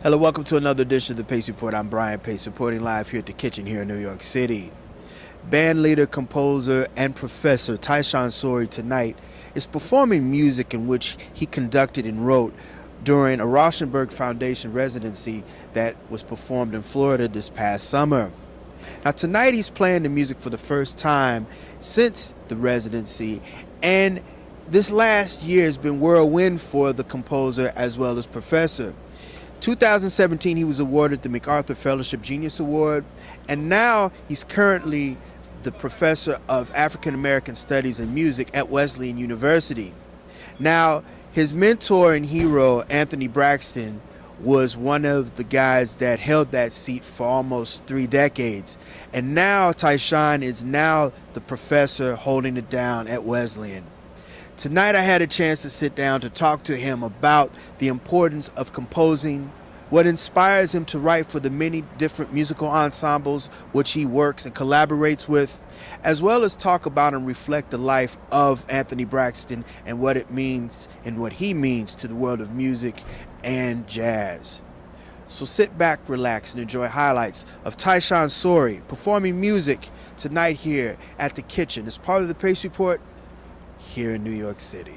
Hello, welcome to another edition of the Pace Report. I'm Brian Pace, reporting live here at the kitchen here in New York City. Band leader, composer, and professor Tyshawn Sorey tonight is performing music in which he conducted and wrote during a Rauschenberg Foundation residency that was performed in Florida this past summer. Now tonight he's playing the music for the first time since the residency, and this last year has been whirlwind for the composer as well as professor. 2017 he was awarded the MacArthur Fellowship Genius Award, and now he's currently the professor of African American Studies and Music at Wesleyan University. Now his mentor and hero, Anthony Braxton, was one of the guys that held that seat for almost 3 decades, and now Tyshawn is now the professor holding it down at Wesleyan. Tonight I had a chance to sit down to talk to him about the importance of composing, what inspires him to write for the many different musical ensembles which he works and collaborates with, as well as talk about and reflect the life of Anthony Braxton and what it means and what he means to the world of music and jazz. So sit back, relax, and enjoy highlights of Tyshawn Sorey performing music tonight here at the kitchen as part of the Pace Report here in New York City.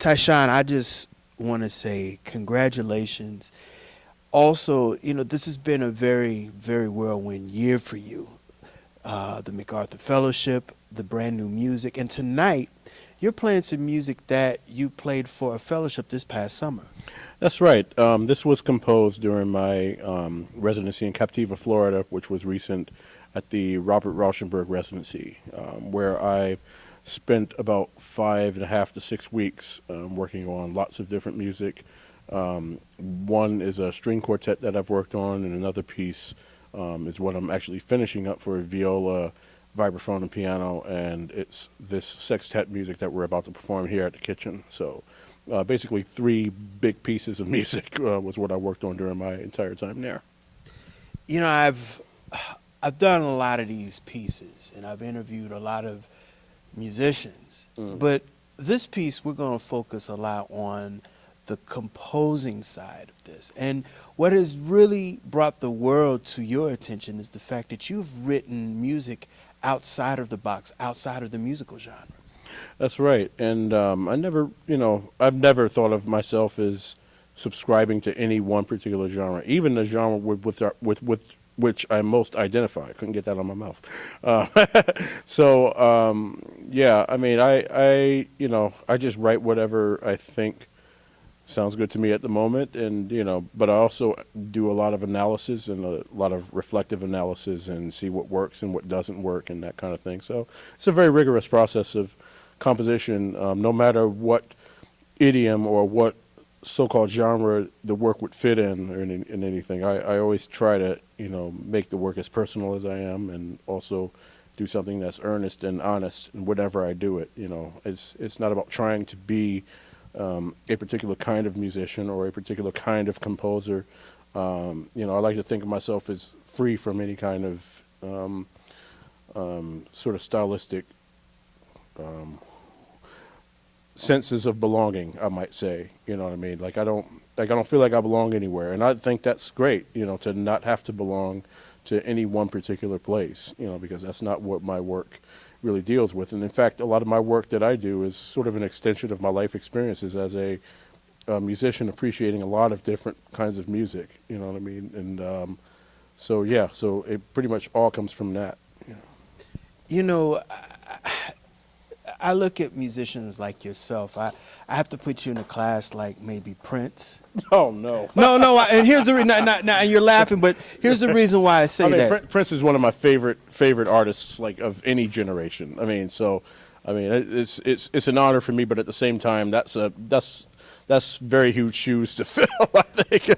Tyshawn, I just want to say congratulations. Also, this has been a very, very whirlwind year for you. The MacArthur Fellowship, the brand new music, and tonight you're playing some music that you played for a fellowship this past summer. That's right. This was composed during my residency in Captiva, Florida, which was recent at the Robert Rauschenberg residency, where I spent about 5.5 to 6 weeks working on lots of different music. One is a string quartet that I've worked on, and another piece is what I'm actually finishing up for viola, vibraphone, and piano, and it's this sextet music that we're about to perform here at the kitchen. So basically 3 big pieces of music was what I worked on during my entire time there. I've done a lot of these pieces, and I've interviewed a lot of musicians, but this piece we're going to focus a lot on the composing side of this. And what has really brought the world to your attention is the fact that you've written music outside of the box, outside of the musical genres. That's right. And I've never thought of myself as subscribing to any one particular genre, even the genre with which I most identify. I couldn't get that on my mouth. Yeah, I mean, I just write whatever I think sounds good to me at the moment, and but I also do a lot of analysis and a lot of reflective analysis and see what works and what doesn't work and that kind of thing. So it's a very rigorous process of composition, no matter what idiom or what so-called genre the work would fit in or in anything. I always try to make the work as personal as I am, and also do something that's earnest and honest in whatever I do it. It's not about trying to be a particular kind of musician or a particular kind of composer. I like to think of myself as free from any kind of sort of stylistic senses of belonging, I might say. You know what I mean? Like I don't feel like I belong anywhere, and I think that's great. To not have to belong to any one particular place. Because that's not what my work really deals with. And in fact, a lot of my work that I do is sort of an extension of my life experiences as a musician, appreciating a lot of different kinds of music. You know what I mean? And so it pretty much all comes from that. I look at musicians like yourself. I have to put you in a class like maybe Prince. Oh no. No. And here's the reason. And you're laughing, but here's the reason why I say that. Prince is one of my favorite artists, like of any generation. It's an honor for me, but at the same time, that's very huge shoes to fill, I think.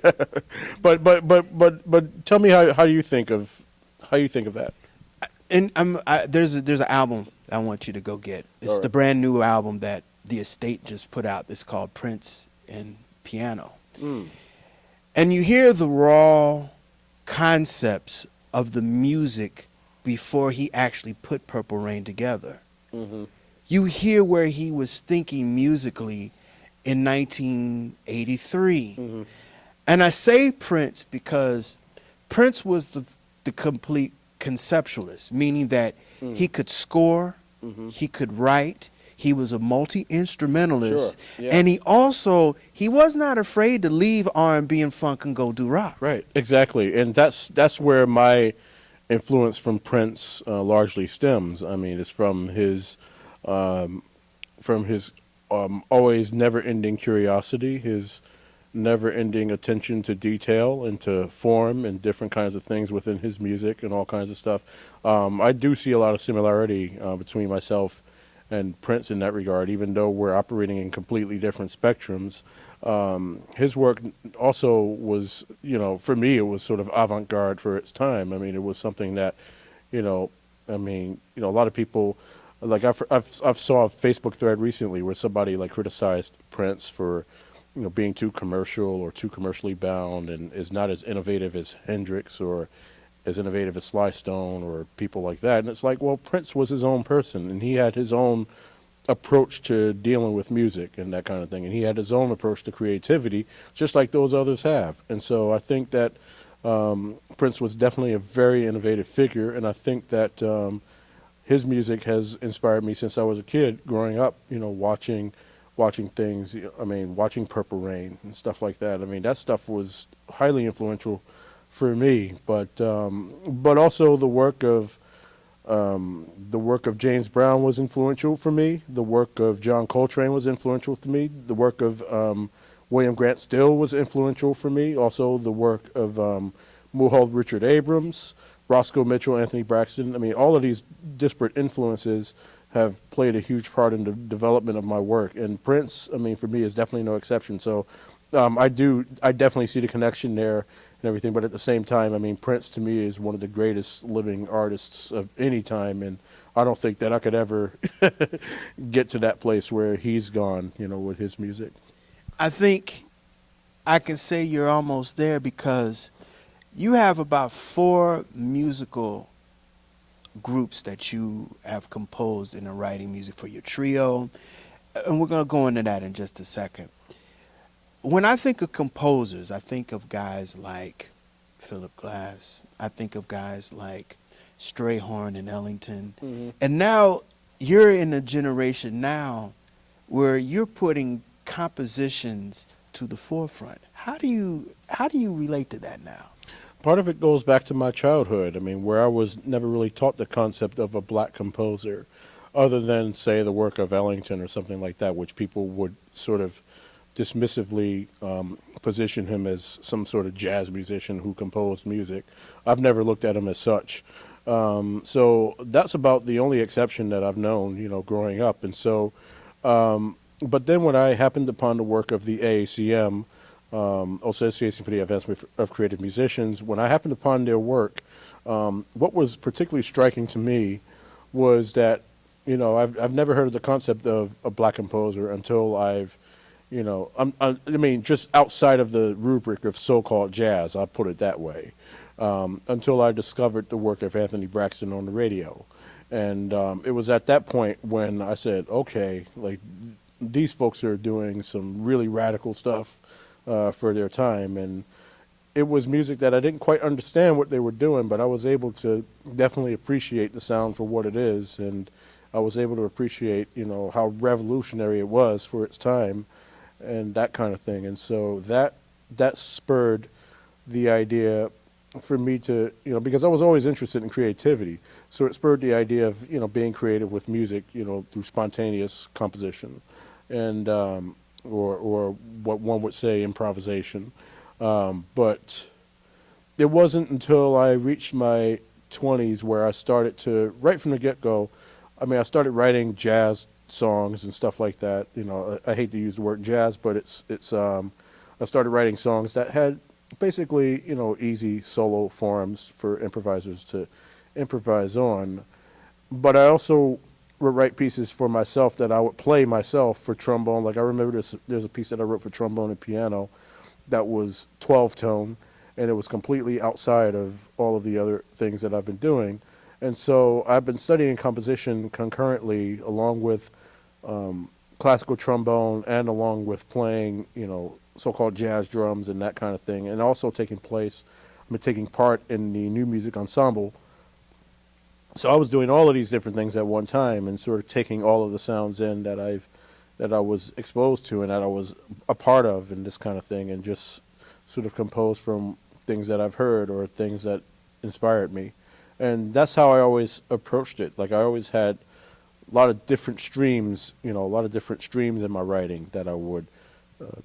but tell me how you think of that. And there's an album I want you to go get. It's right. The brand new album that the estate just put out. It's called Prince and Piano. And you hear the raw concepts of the music before he actually put Purple Rain together. You hear where he was thinking musically in 1983. And I say Prince because Prince was the complete conceptualist, meaning that he could score, he could write, he was a multi-instrumentalist, sure. Yeah. and he was not afraid to leave R&B and funk and go do rock. Right, exactly, and that's where my influence from Prince largely stems. I mean, it's from his always never-ending curiosity, his never-ending attention to detail and to form and different kinds of things within his music and all kinds of stuff. I do see a lot of similarity between myself and Prince in that regard, even though we're operating in completely different spectrums. His work also was, for me, it was sort of avant-garde for its time. I mean, it was something that, a lot of people, like I've saw a Facebook thread recently where somebody like criticized Prince for being too commercial or too commercially bound, and is not as innovative as Hendrix or as innovative as Sly Stone or people like that. And it's like, well, Prince was his own person, and he had his own approach to dealing with music and that kind of thing. And he had his own approach to creativity, just like those others have. And so I think that Prince was definitely a very innovative figure, and I think that his music has inspired me since I was a kid growing up, watching watching things. I mean, watching Purple Rain and stuff like that. I mean, that stuff was highly influential for me. But also the work of James Brown was influential for me. The work of John Coltrane was influential to me. The work of William Grant Still was influential for me. Also, the work of Mulholland Richard Abrams, Roscoe Mitchell, Anthony Braxton. I mean, all of these disparate influences have played a huge part in the development of my work. And Prince, I mean, for me, is definitely no exception. So I definitely see the connection there and everything. But at the same time, I mean, Prince to me is one of the greatest living artists of any time. And I don't think that I could ever get to that place where he's gone, you know, with his music. I think I can say you're almost there because you have about 4 musical groups that you have composed in the writing music for your trio, and we're going to go into that in just a second. When I think of composers, I think of guys like Philip Glass. I think of guys like Strayhorn and Ellington. Mm-hmm. And now you're in a generation now where you're putting compositions to the forefront. How do you relate to that now? Part of it goes back to my childhood. I mean, where I was never really taught the concept of a black composer, other than, say, the work of Ellington or something like that, which people would sort of dismissively position him as some sort of jazz musician who composed music. I've never looked at him as such. So that's about the only exception that I've known, you know, growing up. And so, but then when I happened upon the work of the AACM, Association for the Advancement of Creative Musicians, when I happened upon their work, what was particularly striking to me was that, you know, I've never heard of the concept of a black composer until I've, you know, I mean, just outside of the rubric of so-called jazz, I'll put it that way, until I discovered the work of Anthony Braxton on the radio. And it was at that point when I said, okay, like, these folks are doing some really radical stuff for their time. And it was music that I didn't quite understand what they were doing, but I was able to definitely appreciate the sound for what it is. And I was able to appreciate, you know, how revolutionary it was for its time and that kind of thing. And so that spurred the idea for me to, you know, because I was always interested in creativity. So it spurred the idea of, you know, being creative with music, you know, through spontaneous composition and, or what one would say improvisation. But it wasn't until I reached my 20s where I started to, right from the get-go, I mean, I started writing jazz songs and stuff like that. You know, I hate to use the word jazz, but I started writing songs that had basically, you know, easy solo forms for improvisers to improvise on. But I also would write pieces for myself that I would play myself for trombone. Like I remember there's a piece that I wrote for trombone and piano that was 12 tone, and it was completely outside of all of the other things that I've been doing. And so I've been studying composition concurrently along with classical trombone and along with playing, you know, so-called jazz drums and that kind of thing, and also taking part in the new music ensemble. So I was doing all of these different things at one time and sort of taking all of the sounds in that I was exposed to and that I was a part of and this kind of thing, and just sort of compose from things that I've heard or things that inspired me. And that's how I always approached it. Like I always had a lot of different streams, you know, a lot of different streams in my writing that I would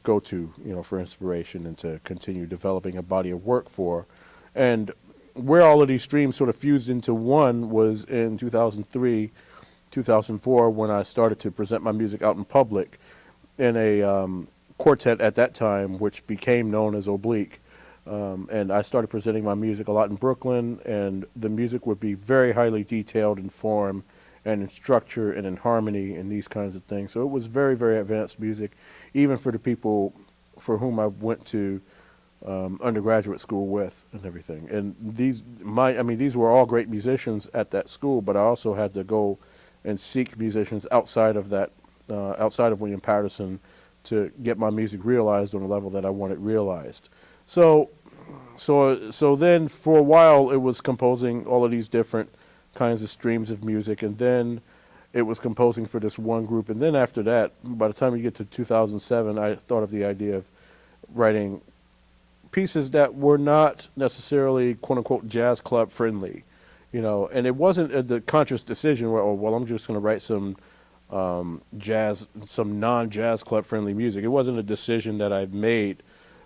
go to, you know, for inspiration and to continue developing a body of work for. And where all of these streams sort of fused into one was in 2003, 2004, when I started to present my music out in public in a quartet at that time, which became known as Oblique. And I started presenting my music a lot in Brooklyn, and the music would be very highly detailed in form and in structure and in harmony and these kinds of things. So it was very, very advanced music, even for the people for whom I went to undergraduate school with and everything. And these were all great musicians at that school, but I also had to go and seek musicians outside of that, outside of William Patterson, to get my music realized on a level that I wanted realized. So then for a while it was composing all of these different kinds of streams of music, and then it was composing for this one group. And then after that, by the time you get to 2007, I thought of the idea of writing pieces that were not necessarily quote unquote jazz club friendly, and it wasn't the conscious decision where, oh, well, I'm just going to write some some non-jazz club friendly music. It wasn't a decision that I made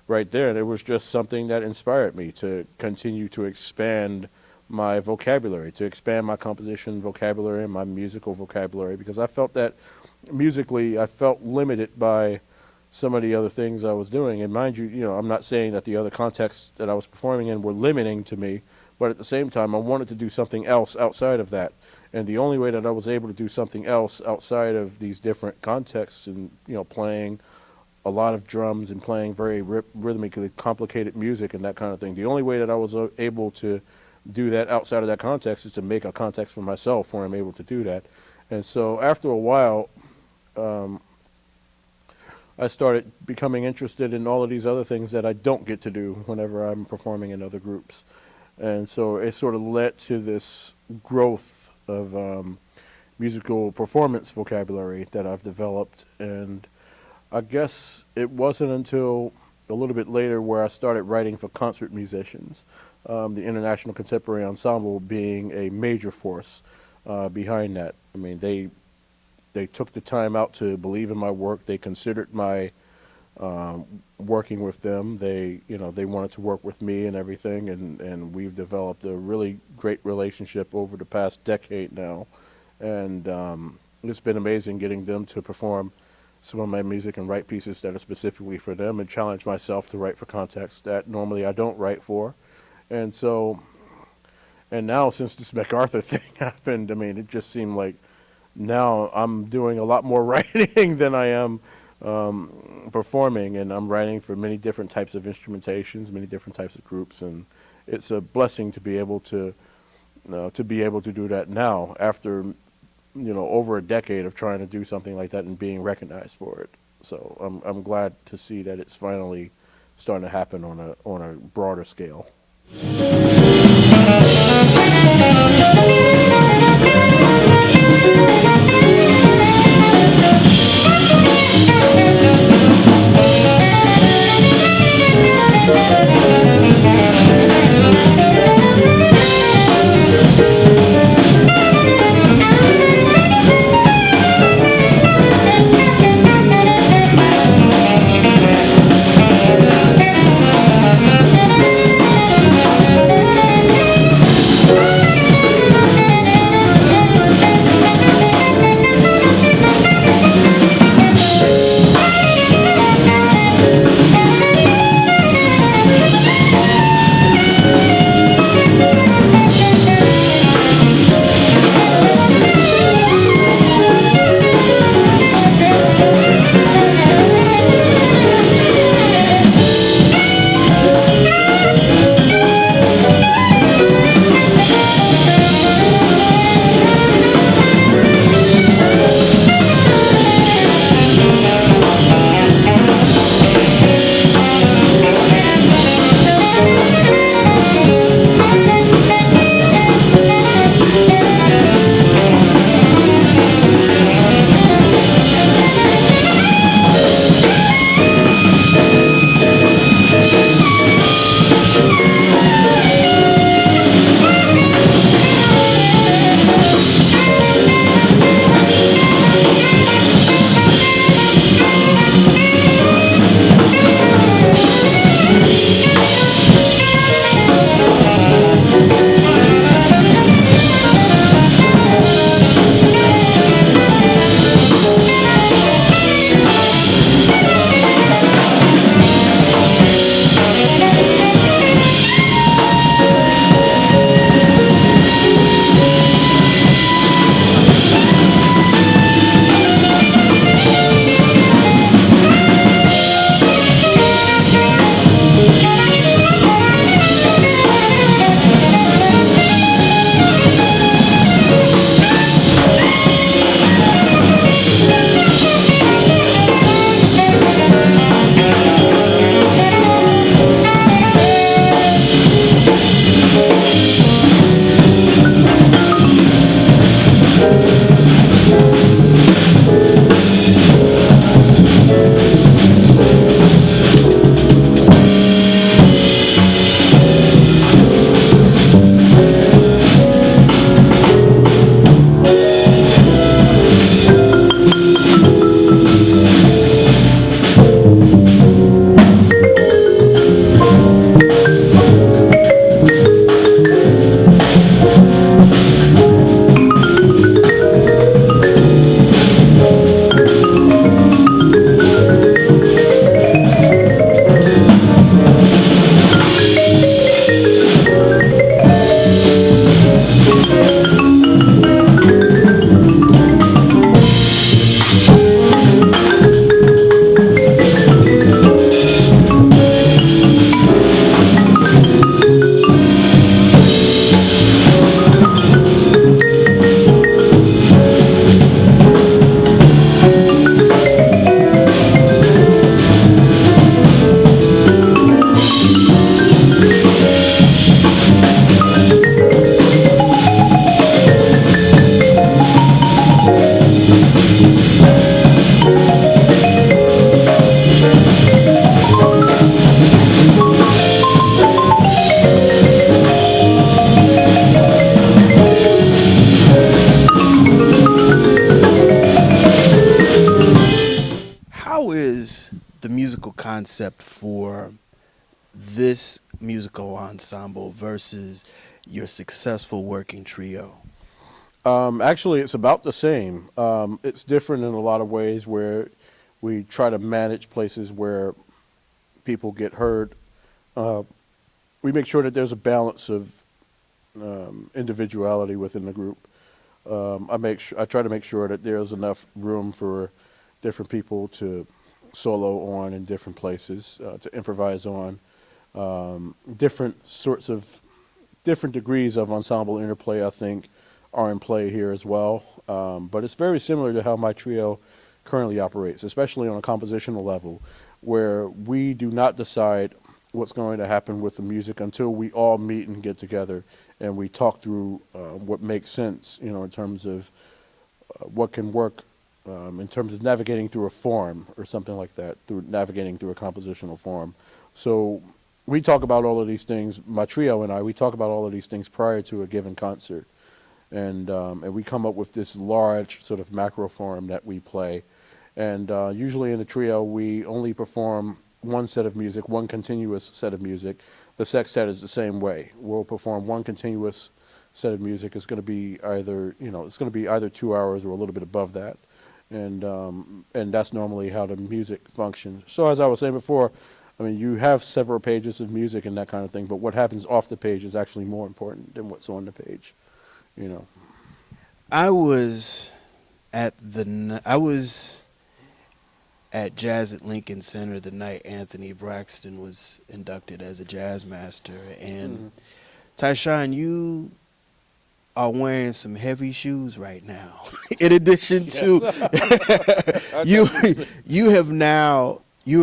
right there. And it was just something that inspired me to continue to expand my vocabulary, to expand my composition vocabulary and my musical vocabulary, because I felt that musically I felt limited by some of the other things I was doing. And mind you, I'm not saying that the other contexts that I was performing in were limiting to me, but at the same time I wanted to do something else outside of that. And the only way that I was able to do something else outside of these different contexts and, playing a lot of drums and playing very rhythmically complicated music and that kind of thing, the only way that I was able to do that outside of that context is to make a context for myself where I'm able to do that. And so after a while, I started becoming interested in all of these other things that I don't get to do whenever I'm performing in other groups. And so it sort of led to this growth of musical performance vocabulary that I've developed. And I guess it wasn't until a little bit later where I started writing for concert musicians, the International Contemporary Ensemble being a major force behind that. I mean, they took the time out to believe in my work. They considered my working with them. They wanted to work with me and everything, and we've developed a really great relationship over the past decade now. And it's been amazing getting them to perform some of my music and write pieces that are specifically for them, and challenge myself to write for contexts that normally I don't write for. And so, and now since this MacArthur thing happened, I mean, it just seemed like now I'm doing a lot more writing than I am performing, and I'm writing for many different types of instrumentations, many different types of groups, and it's a blessing to be able to do that now after over a decade of trying to do something like that and being recognized for it. So I'm glad to see that it's finally starting to happen on a broader scale. how is the musical concept for this musical ensemble versus your successful working trio? Actually, it's about the same. It's different in a lot of ways where we try to manage places where people get heard. Uh, we make sure that there's a balance of individuality within the group. I try to make sure that there's enough room for different people to solo on in different places, to improvise on, different sorts of different degrees of ensemble interplay, I think, are in play here as well. But it's very similar to how my trio currently operates, especially on a compositional level, where we do not decide what's going to happen with the music until we all meet and get together and we talk through what makes sense, in terms of what can work in terms of navigating through a form or something like that, through navigating through a compositional form. So we talk about all of these things, my trio and I, we talk about all of these things prior to a given concert. And we come up with this large sort of macro form that we play. And usually in a trio, we only perform one set of music, one continuous set of music. The sextet is the same way. We'll perform one continuous set of music. It's going to be either, it's going to be either 2 hours or a little bit above that. And that's normally how the music functions. So as I was saying before, I mean, you have several pages of music and that kind of thing, but what happens off the page is actually more important than what's on the page. I was at Jazz at Lincoln Center the night Anthony Braxton was inducted as a jazz master, and Tyshawn, you are wearing some heavy shoes right now. In addition to you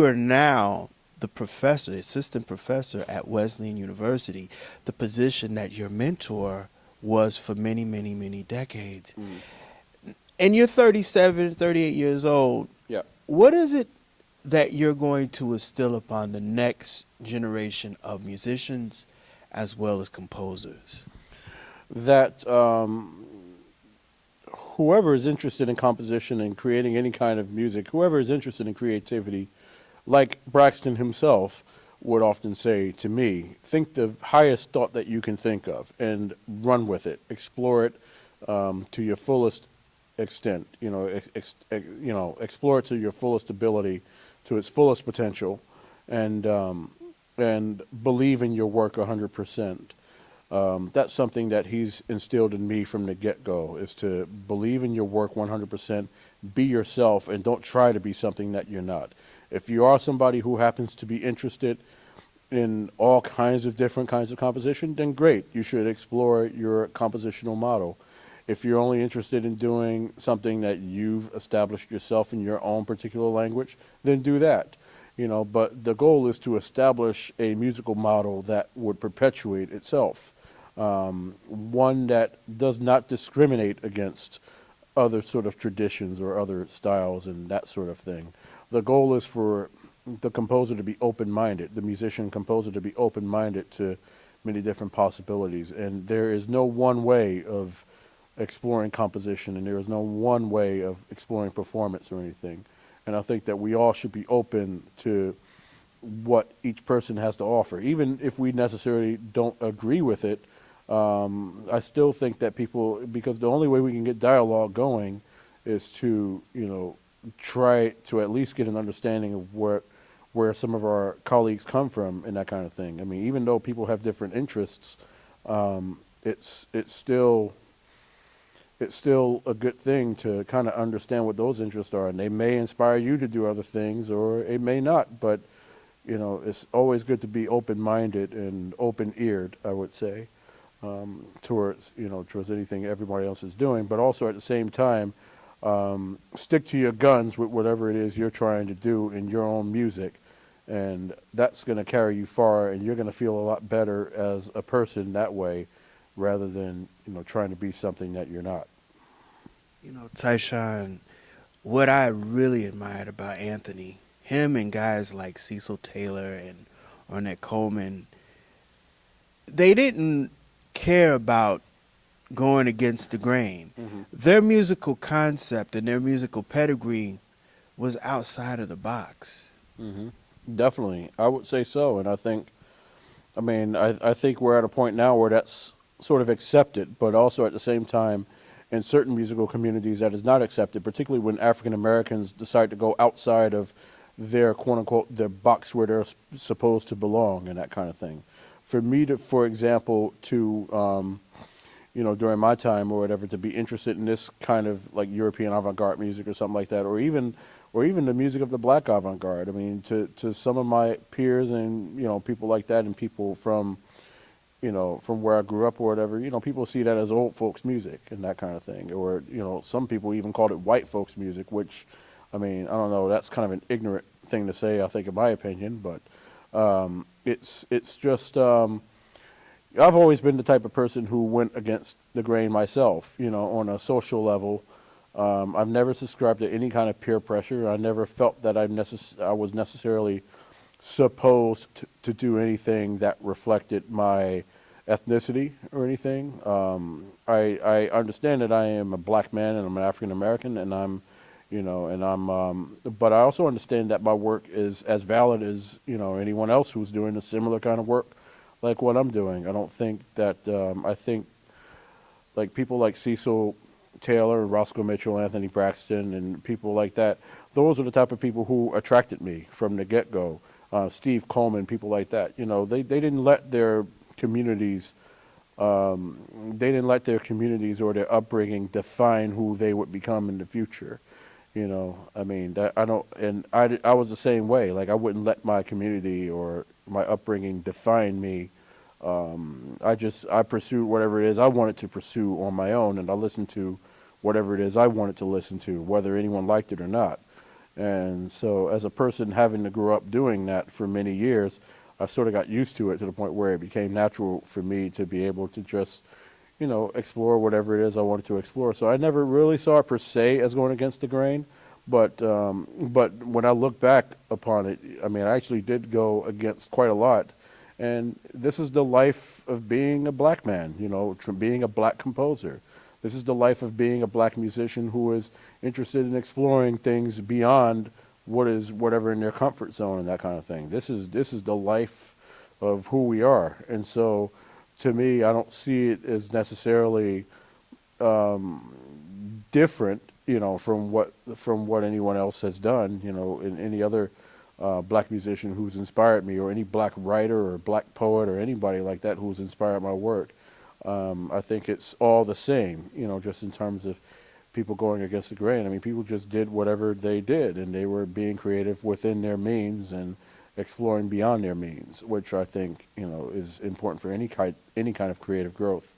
are now the professor, assistant professor at Wesleyan University, the position that your mentor was for many, many, many decades. And you're 37, 38 years old. Yeah. What is it that you're going to instill upon the next generation of musicians as well as composers? That whoever is interested in composition and creating any kind of music, whoever is interested in creativity, like Braxton himself would often say to me, think the highest thought that you can think of and run with it, explore it to your fullest extent, explore it to your fullest ability, to its fullest potential, and believe in your work 100%. That's something that he's instilled in me from the get-go, is to believe in your work 100%, be yourself, and don't try to be something that you're not. If you are somebody who happens to be interested in all kinds of different kinds of composition, then great. You should explore your compositional model. If you're only interested in doing something that you've established yourself in your own particular language, then do that. But the goal is to establish a musical model that would perpetuate itself, one that does not discriminate against other sort of traditions or other styles and that sort of thing. The goal is for the composer to be open-minded, the musician-composer to be open-minded to many different possibilities. And there is no one way of exploring composition, and there is no one way of exploring performance or anything. And I think that we all should be open to what each person has to offer. Even if we necessarily don't agree with it, I still think that people, because the only way we can get dialogue going is to, try to at least get an understanding of where some of our colleagues come from and that kind of thing. I mean, even though people have different interests, it's still a good thing to kind of understand what those interests are, and they may inspire you to do other things, or it may not. But it's always good to be open-minded and open-eared, I would say, towards anything everybody else is doing. But also at the same time, stick to your guns with whatever it is you're trying to do in your own music, and that's going to carry you far, and you're going to feel a lot better as a person that way, rather than trying to be something that you're not. Tyshawn, what I really admired about Anthony, him and guys like Cecil Taylor and Ornette Coleman, they didn't care about going against the grain. Their musical concept and their musical pedigree was outside of the box. Hmm. Definitely, I would say so, and I think we're at a point now where that's sort of accepted, but also at the same time, in certain musical communities, that is not accepted, particularly when African Americans decide to go outside of their quote unquote their box where they're supposed to belong and that kind of thing. For me to, for example, to during my time or whatever, to be interested in this kind of like European avant-garde music or something like that, or even the music of the black avant-garde. I mean, to some of my peers and people like that, and people from from where I grew up or whatever, people see that as old folks music and that kind of thing, or some people even called it white folks music, which, I mean, I don't know, that's kind of an ignorant thing to say, I think, in my opinion, but it's just. I've always been the type of person who went against the grain myself, on a social level. I've never subscribed to any kind of peer pressure. I never felt that I was necessarily supposed to do anything that reflected my ethnicity or anything. I understand that I am a black man and I'm an African American, and but I also understand that my work is as valid as anyone else who's doing a similar kind of work like what I'm doing. I don't think that I think like people like Cecil Taylor and Roscoe Mitchell, Anthony Braxton, and people like that. Those are the type of people who attracted me from the get-go. Steve Coleman, people like that. They didn't let their communities, or their upbringing define who they would become in the future. I mean, that I don't, and I was the same way. Like, I wouldn't let my community or my upbringing define me. I pursued whatever it is I wanted to pursue on my own, and I listened to whatever it is I wanted to listen to, whether anyone liked it or not. And so, as a person having to grow up doing that for many years, I sort of got used to it to the point where it became natural for me to be able to just, explore whatever it is I wanted to explore. So I never really saw it per se as going against the grain, but when I look back upon it, I mean, I actually did go against quite a lot. And this is the life of being a black man, being a black composer. This is the life of being a black musician who is interested in exploring things beyond whatever in their comfort zone and that kind of thing. This is the life of who we are. And so, to me, I don't see it as necessarily different, from what anyone else has done, in any other black musician who's inspired me, or any black writer or black poet or anybody like that who's inspired my work. I think it's all the same, just in terms of people going against the grain. I mean, people just did whatever they did, and they were being creative within their means and exploring beyond their means, which I think, is important for any kind of creative growth,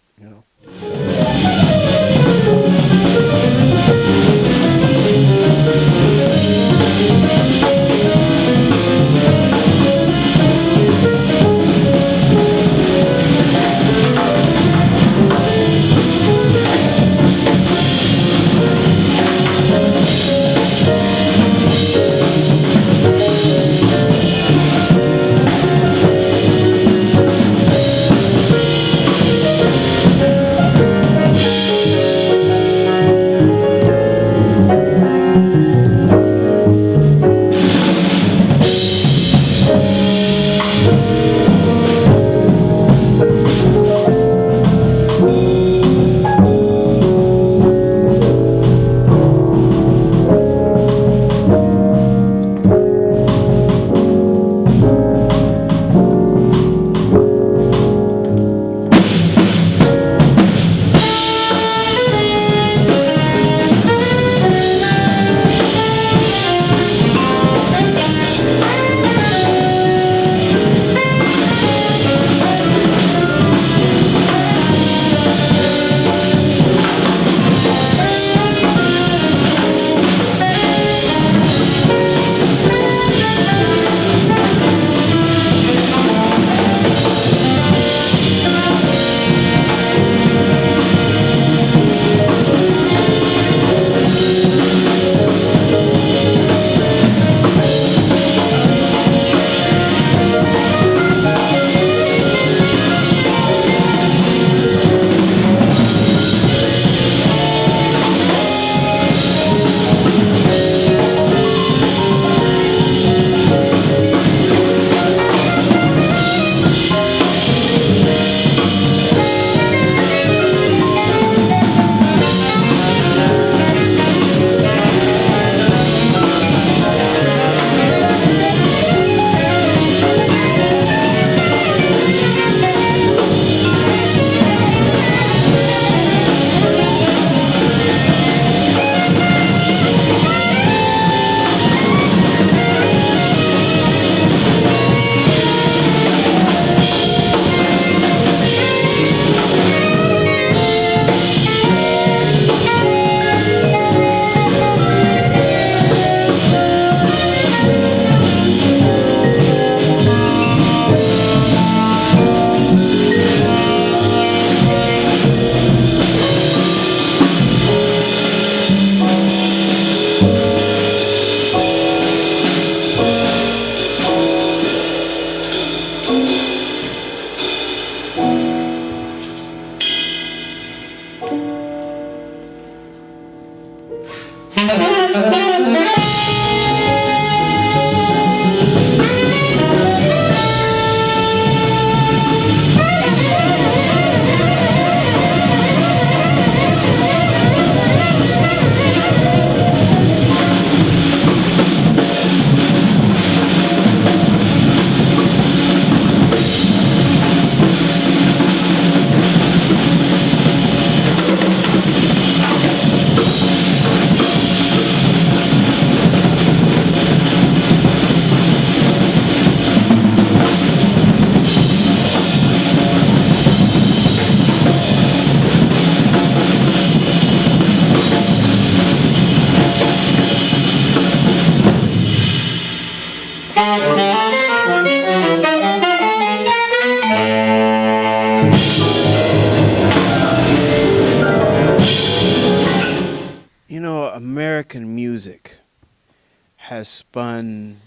has spun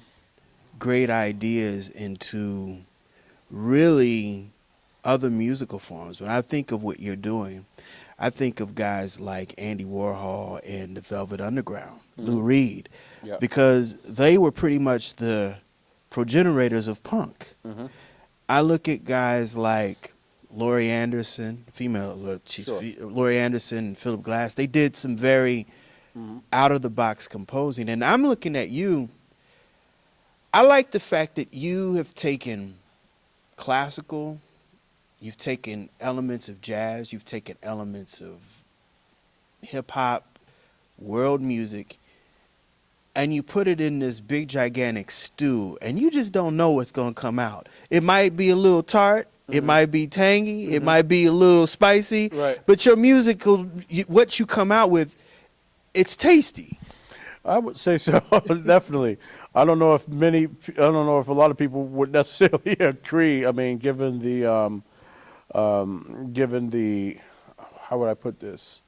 great ideas into really other musical forms. When I think of what you're doing, I think of guys like Andy Warhol and the Velvet Underground, Lou Reed, Yeah. because they were pretty much the progenitors of punk. Mhm. I look at guys like Laurie Anderson, female, Sure. Laurie Anderson and Philip Glass. They did some very Mhm. out of the box composing. And I'm looking at you. I like the fact that you have taken classical, you've taken elements of jazz, you've taken elements of hip hop, world music, and you put it in this big gigantic stew, and you just don't know what's going to come out. It might be a little tart, it might be tangy, it might be a little spicy, Right. but your musical, what you come out with, it's tasty. I would say so, definitely. I don't know if a lot of people would necessarily agree. I mean, given the, how would I put this?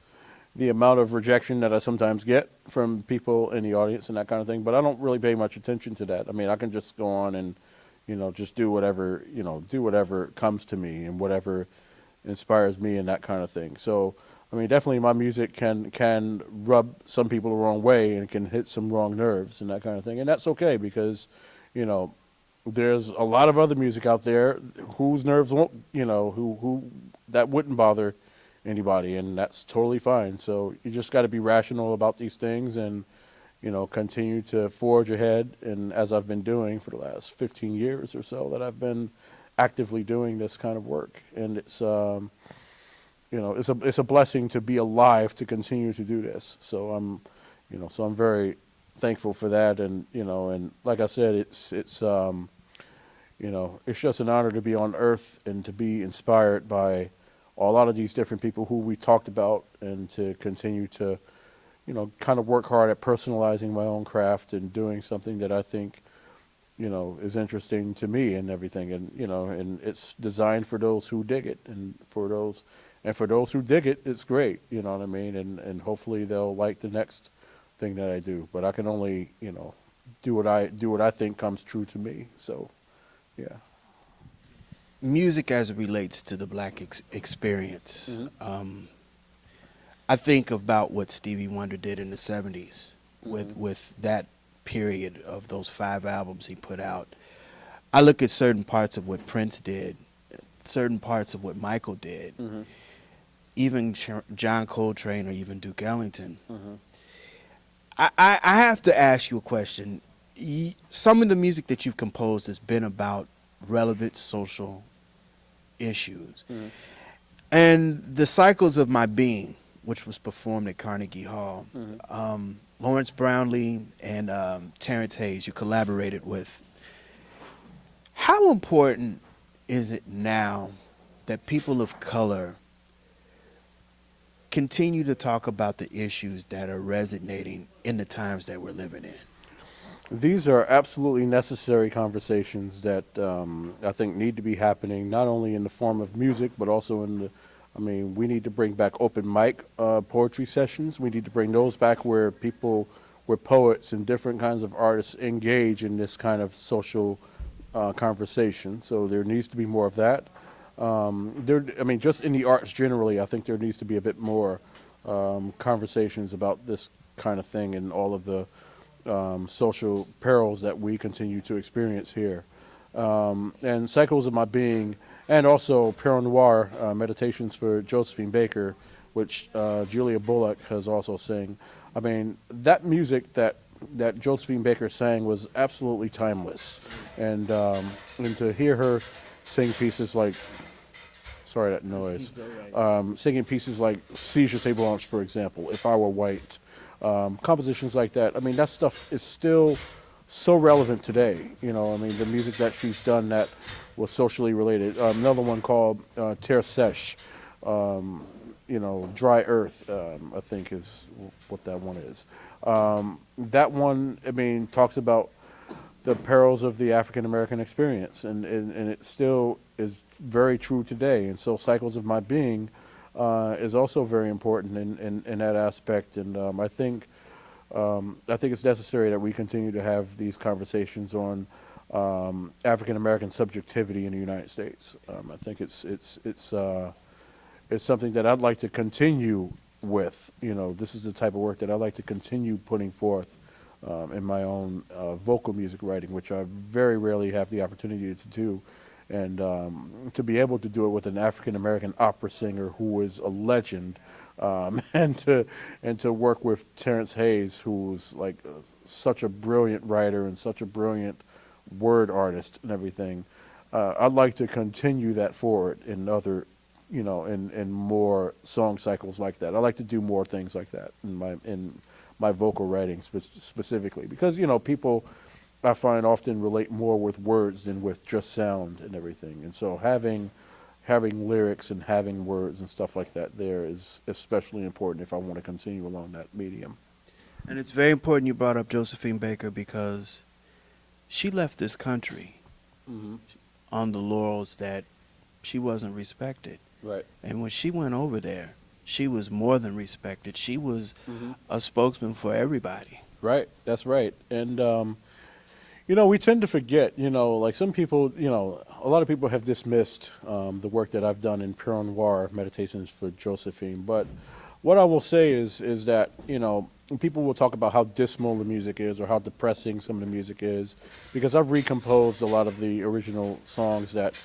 The amount of rejection that I sometimes get from people in the audience and that kind of thing. But I don't really pay much attention to that. I mean, I can just go on and, just do whatever comes to me and whatever inspires me and that kind of thing. So, I mean, definitely my music can rub some people the wrong way and can hit some wrong nerves and that kind of thing. And that's okay because, there's a lot of other music out there whose nerves won't, who that wouldn't bother anybody, and that's totally fine. So you just got to be rational about these things and, continue to forge ahead. And as I've been doing for the last 15 years or so that I've been actively doing this kind of work. And it's, it's a blessing to be alive to continue to do this. So I'm very thankful for that. And, and like I said, it's just an honor to be on earth and to be inspired by a lot of these different people who we talked about, and to continue to, kind of work hard at personalizing my own craft and doing something that I think, is interesting to me and everything. And, and it's designed for those who dig it, and for those who dig it, it's great. You know what I mean? And hopefully they'll like the next thing that I do. But I can only, do what I think comes true to me. So, yeah. Music as it relates to the black experience. Mhm. I think about what Stevie Wonder did in the 70s with that period of those 5 albums he put out. I look at certain parts of what Prince did, certain parts of what Michael did, even John Coltrane or even Duke Ellington. I have to ask you a question. Some of the music that you've composed has been about relevant social issues. And The Cycles of My Being, which was performed at Carnegie Hall, Lawrence Brownlee and Terrence Hayes, you collaborated with. How important is it now that people of color continue to talk about the issues that are resonating in the times that we're living in? These are absolutely necessary conversations that I think need to be happening, not only in the form of music, but also we need to bring back open mic poetry sessions. We need to bring those back where poets and different kinds of artists engage in this kind of social conversation. So there needs to be more of that. Just in the arts generally, I think there needs to be a bit more conversations about this kind of thing and all of the social perils that we continue to experience here. And Cycles of My Being, and also Pero Noir, Meditations for Josephine Baker, which Julia Bullock has also sang. I mean, that music that Josephine Baker sang was absolutely timeless. And to hear her sing pieces like, sorry that noise, singing pieces like Si J'étais Blanche, for example, If I Were White, compositions like that. I mean, that stuff is still so relevant today. The music that she's done that was socially related. Another one called Terre Sèche, Dry Earth, I think is what that one is. That one, talks about the perils of the African American experience, and it still is very true today. And so Cycles of My Being is also very important in that aspect. And I think I think it's necessary that we continue to have these conversations on African American subjectivity in the United States. I think it's something that I'd like to continue with. This is the type of work that I'd like to continue putting forth in my own vocal music writing, which I very rarely have the opportunity to do. And to be able to do it with an African American opera singer who is a legend, and to work with Terrence Hayes, who's like such a brilliant writer and such a brilliant word artist and everything. I'd like to continue that forward in other, in more song cycles like that. I like to do more things like that in my vocal writing specifically, because people, I find, often relate more with words than with just sound and everything. And so having lyrics and having words and stuff like that there is especially important if I want to continue along that medium. And it's very important you brought up Josephine Baker, because she left this country on the laurels that she wasn't respected. Right. And when she went over there, she was more than respected. She was a spokesman for everybody. Right. That's right. And we tend to forget, like some people, a lot of people have dismissed the work that I've done in Pure Noir, Meditations for Josephine. But what I will say is that, people will talk about how dismal the music is or how depressing some of the music is, because I've recomposed a lot of the original songs that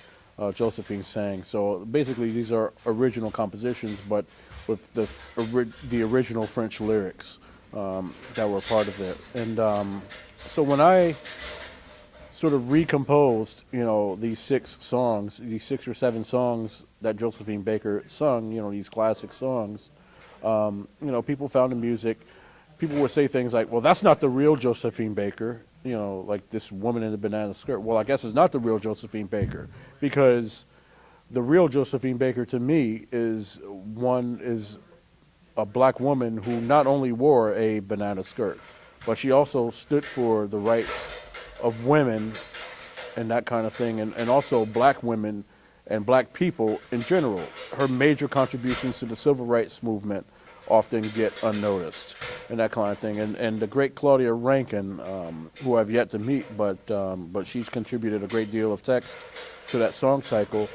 Josephine sang. So basically these are original compositions, but with the original French lyrics that were part of it. And so when I sort of recomposed, these 6 or 7 songs that Josephine Baker sung, these classic songs, people found the music. People would say things like, well, that's not the real Josephine Baker, like this woman in the banana skirt. Well, I guess it's not the real Josephine Baker, because the real Josephine Baker to me is a black woman who not only wore a banana skirt, but she also stood for the rights of women and that kind of thing, and also black women and black people in general. Her major contributions to the civil rights movement often get unnoticed and that kind of thing. And the great Claudia Rankin, who I've yet to meet, but she's contributed a great deal of text to that song cycle.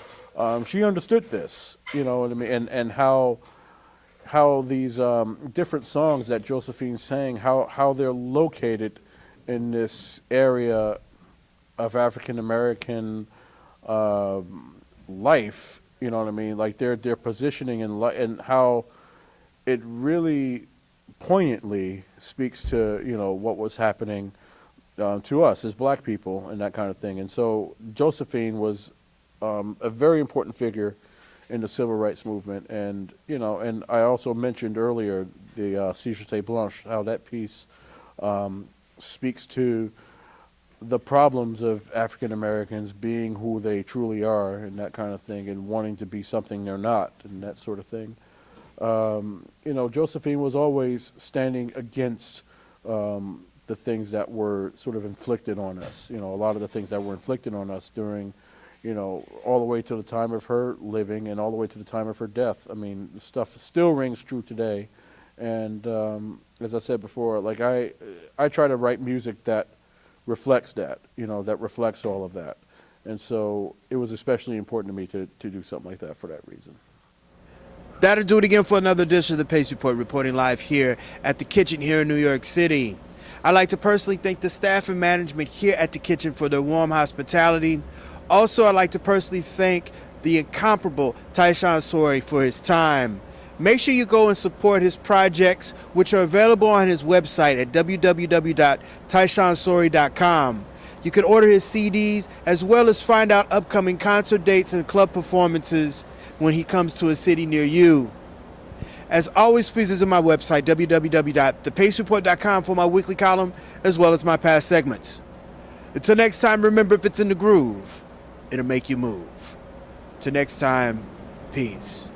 She understood this, you know what I mean, and how these different songs that Josephine sang, how they're located in this area of African American life, you know what I mean, like their positioning and how it really poignantly speaks to, what was happening to us as black people and that kind of thing. And so Josephine was a very important figure in the civil rights movement. And, and I also mentioned earlier the Si J'étais Blanche, how that piece speaks to the problems of African Americans being who they truly are and that kind of thing, and wanting to be something they're not and that sort of thing. Josephine was always standing against the things that were sort of inflicted on us. A lot of the things that were inflicted on us during, all the way to the time of her living and all the way to the time of her death. I mean, the stuff still rings true today. And as I said before, like I try to write music that reflects that, that reflects all of that. And so it was especially important to me to do something like that for that reason. That'll do it again for another edition of the Pace Report, reporting live here at the Kitchen here in New York City. I'd like to personally thank the staff and management here at the Kitchen for their warm hospitality. Also, I'd like to personally thank the incomparable Tyshawn Sorey for his time. Make sure you go and support his projects, which are available on his website at www.tyshawnsorey.com. You can order his CDs as well as find out upcoming concert dates and club performances when he comes to a city near you. As always, please visit my website, www.thepacereport.com, for my weekly column as well as my past segments. Until next time, remember, if it's in the groove, it'll make you move. Till next time, peace.